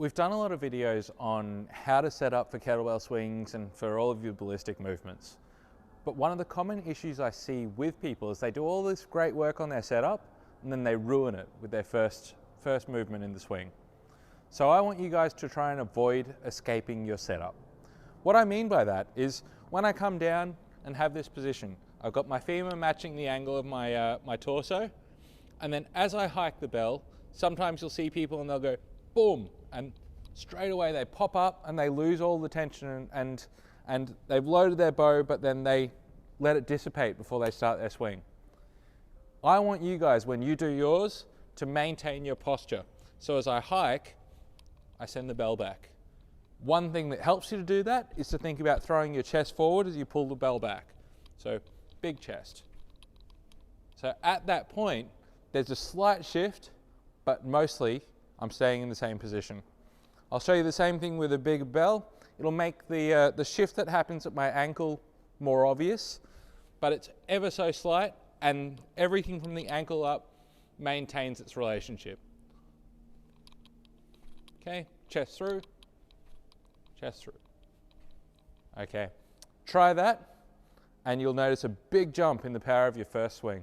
We've done a lot of videos on how to set up for kettlebell swings and for all of your ballistic movements. But one of the common issues I see with people is they do all this great work on their setup and then they ruin it with their first movement in the swing. So I want you guys to try and avoid escaping your setup. What I mean by that is when I come down and have this position, I've got my femur matching the angle of my torso, and then as I hike the bell, sometimes you'll see people and they'll go boom, and straight away they pop up and they lose all the tension and they've loaded their bow, but then they let it dissipate before they start their swing. I want you guys, when you do yours, to maintain your posture. So as I hike, I send the bell back. One thing that helps you to do that is to think about throwing your chest forward as you pull the bell back. So big chest. So at that point, there's a slight shift, but mostly I'm staying in the same position. I'll show you the same thing with a big bell. It'll make the shift that happens at my ankle more obvious, but it's ever so slight, and everything from the ankle up maintains its relationship. Okay, chest through, chest through. Okay, try that, and you'll notice a big jump in the power of your first swing.